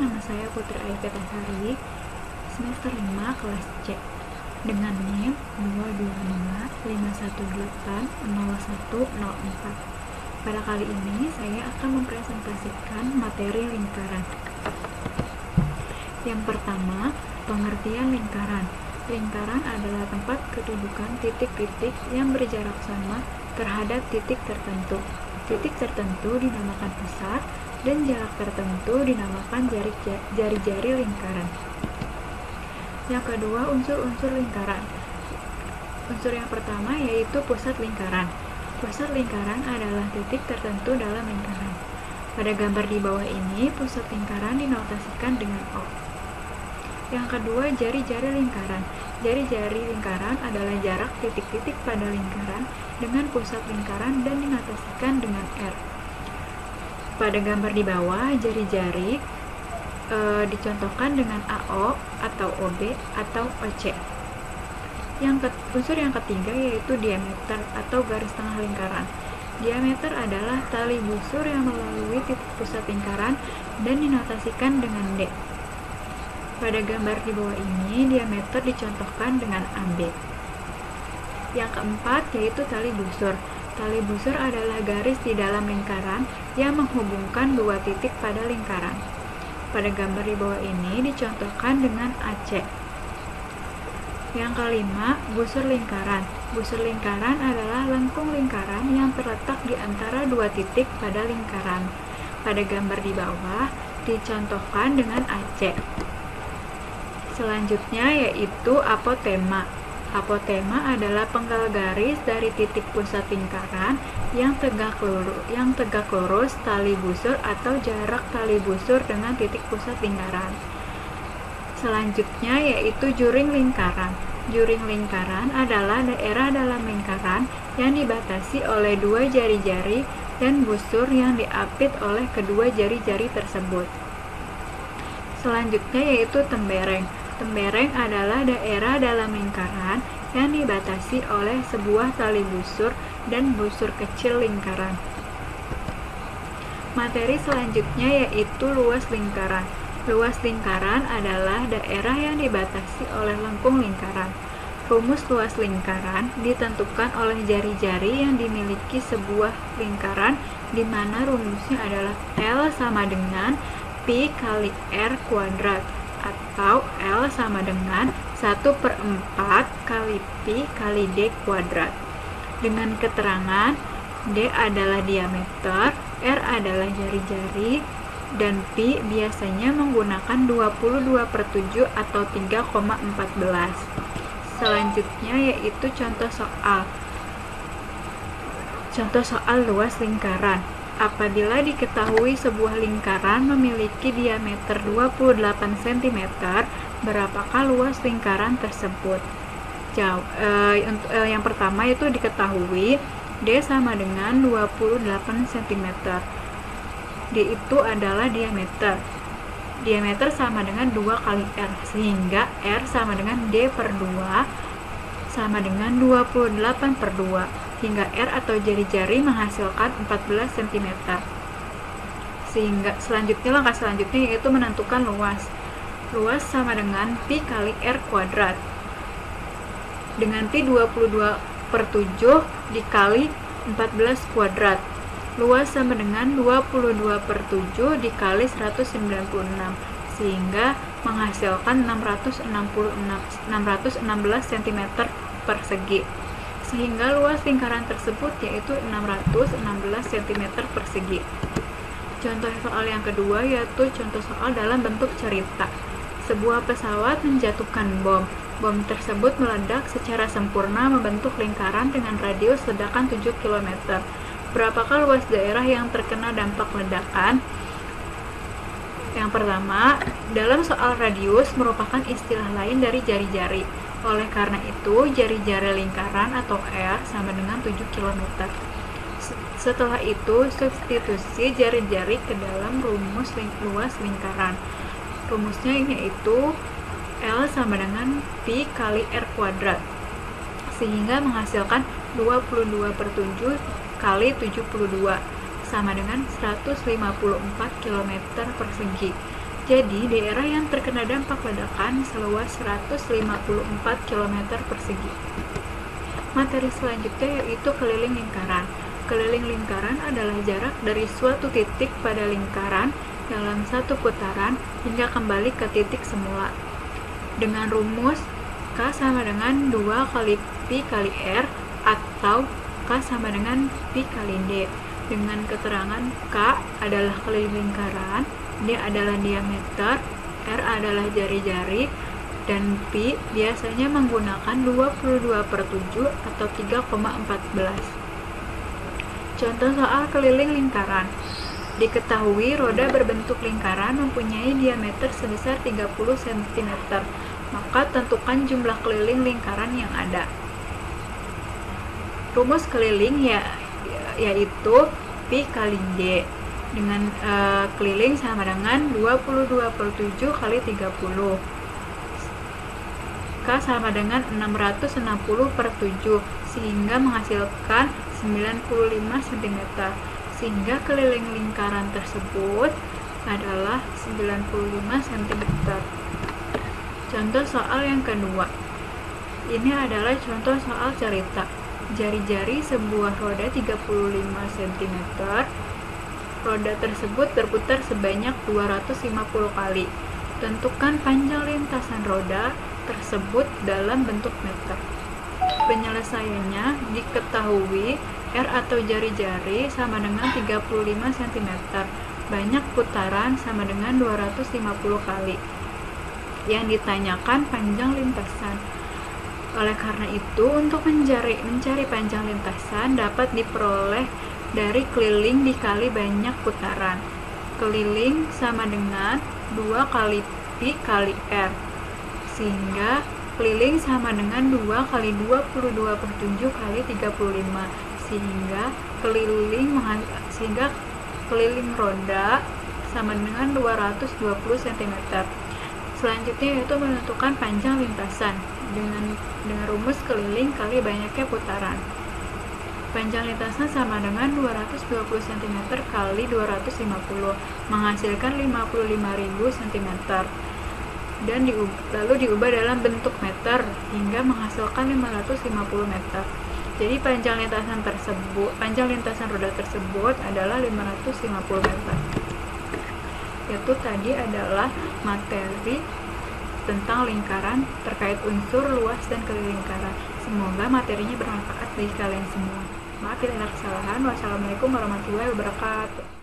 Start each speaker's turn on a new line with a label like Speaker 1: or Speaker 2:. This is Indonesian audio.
Speaker 1: nama saya Putri Ayu Petasari, semester 5 kelas C, dengan NIM 22551800104. Pada kali ini saya akan mempresentasikan materi lingkaran. Yang pertama, pengertian lingkaran. Lingkaran adalah tempat kedudukan titik-titik yang berjarak sama terhadap titik tertentu. Titik tertentu dinamakan pusat, dan jarak tertentu dinamakan jari-jari lingkaran. Yang kedua, unsur-unsur lingkaran. Unsur yang pertama yaitu pusat lingkaran. Pusat lingkaran adalah titik tertentu dalam lingkaran. Pada gambar di bawah ini, pusat lingkaran dinotasikan dengan O. Yang kedua, jari-jari lingkaran. Jari-jari lingkaran adalah jarak titik-titik pada lingkaran dengan pusat lingkaran dan dinotasikan dengan R. Pada gambar di bawah, jari-jari dicontohkan dengan AO atau OB atau OC. Unsur yang ketiga yaitu diameter atau garis tengah lingkaran. Diameter adalah tali busur yang melalui titik pusat lingkaran dan dinotasikan dengan D. Pada gambar di bawah ini, diameter dicontohkan dengan AB. Yang keempat yaitu tali busur. Tali busur adalah garis di dalam lingkaran yang menghubungkan dua titik pada lingkaran. Pada gambar di bawah ini dicontohkan dengan AC. Yang kelima, busur lingkaran. Busur lingkaran adalah lengkung lingkaran yang terletak di antara dua titik pada lingkaran. Pada gambar di bawah dicontohkan dengan AC. Selanjutnya yaitu apotema. Apotema adalah penggal garis dari titik pusat lingkaran yang tegak lurus tali busur atau jarak tali busur dengan titik pusat lingkaran. Selanjutnya yaitu juring lingkaran. Juring lingkaran adalah daerah dalam lingkaran yang dibatasi oleh dua jari-jari dan busur yang diapit oleh kedua jari-jari tersebut. Selanjutnya yaitu tembereng. Tembereng adalah daerah dalam lingkaran yang dibatasi oleh sebuah tali busur dan busur kecil lingkaran. Materi selanjutnya yaitu luas lingkaran. Luas lingkaran adalah daerah yang dibatasi oleh lengkung lingkaran. Rumus luas lingkaran ditentukan oleh jari-jari yang dimiliki sebuah lingkaran, di mana rumusnya adalah L sama dengan Pi kali R kuadrat, atau L sama dengan 1/4 kali Pi kali D kuadrat. Dengan keterangan D adalah diameter, R adalah jari-jari, dan Pi biasanya menggunakan 22/7 atau 3,14. Selanjutnya yaitu contoh soal. Contoh soal luas lingkaran. Apabila diketahui sebuah lingkaran memiliki diameter 28 cm, berapakah luas lingkaran tersebut? Yang pertama itu diketahui D sama dengan 28 cm. D itu adalah diameter. Diameter sama dengan 2 kali R, sehingga R sama dengan D per 2 sama dengan 28/2, hingga R atau jari-jari menghasilkan 14 cm. Sehingga langkah selanjutnya yaitu menentukan luas. Luas sama dengan Pi kali R kuadrat. Dengan Pi 22/7 dikali 14 kuadrat. Luas sama dengan 22/7 dikali 196, sehingga menghasilkan 616 cm persegi. Sehingga luas lingkaran tersebut yaitu 616 cm persegi. Contoh soal yang kedua yaitu contoh soal dalam bentuk cerita. Sebuah pesawat menjatuhkan bom. Bom tersebut meledak secara sempurna membentuk lingkaran dengan radius ledakan 7 km. Berapakah luas daerah yang terkena dampak ledakan? Yang pertama, dalam soal radius merupakan istilah lain dari jari-jari. Oleh karena itu, jari-jari lingkaran atau R sama dengan 7 km. Setelah itu, substitusi jari-jari ke dalam rumus luas lingkaran. Rumusnya yaitu L sama dengan Pi kali R kuadrat, sehingga menghasilkan 22/7 kali 72 sama dengan 154 km persegi. Jadi, daerah yang terkena dampak ledakan seluas 154 km persegi. Materi selanjutnya yaitu keliling lingkaran. Keliling lingkaran adalah jarak dari suatu titik pada lingkaran dalam satu putaran hingga kembali ke titik semula. Dengan rumus K sama dengan 2 kali Pi kali R atau K sama dengan Pi kali D. Dengan keterangan K adalah keliling lingkaran, D adalah diameter, R adalah jari-jari, dan Pi biasanya menggunakan 22/7 atau 3,14. Contoh soal keliling lingkaran. Diketahui roda berbentuk lingkaran mempunyai diameter sebesar 30 cm. Maka tentukan jumlah keliling lingkaran yang ada. Rumus keliling yaitu Pi kali D. Dengan keliling sama dengan 22/7 kali 30. K sama dengan 660/7 sehingga menghasilkan 95 cm. Sehingga keliling lingkaran tersebut adalah 95 cm. Contoh soal yang kedua. Ini adalah contoh soal cerita. Jari-jari sebuah roda 35 cm. Roda tersebut berputar sebanyak 250 kali. Tentukan panjang lintasan roda tersebut dalam bentuk meter. Penyelesaiannya diketahui R atau jari-jari sama dengan 35 cm. Banyak putaran sama dengan 250 kali. Yang ditanyakan panjang lintasan. Oleh karena itu, untuk mencari panjang lintasan dapat diperoleh dari keliling dikali banyak putaran. Keliling sama dengan 2 kali Pi kali R. Sehingga keliling sama dengan 2 kali 22/7 kali 35. Sehingga keliling roda sama dengan 220 cm. Selanjutnya yaitu menentukan panjang lintasan dengan rumus keliling kali banyaknya putaran. Panjang lintasan sama dengan 220 cm kali 250 menghasilkan 55.000 cm. Dan lalu diubah dalam bentuk meter hingga menghasilkan 550 meter. Jadi panjang lintasan roda tersebut adalah 550 meter. Itu tadi adalah materi tentang lingkaran terkait unsur, luas, dan keliling lingkaran. Semoga materinya bermanfaat bagi kalian semua. Maaf bila ada kesalahan. Wassalamualaikum warahmatullahi wabarakatuh.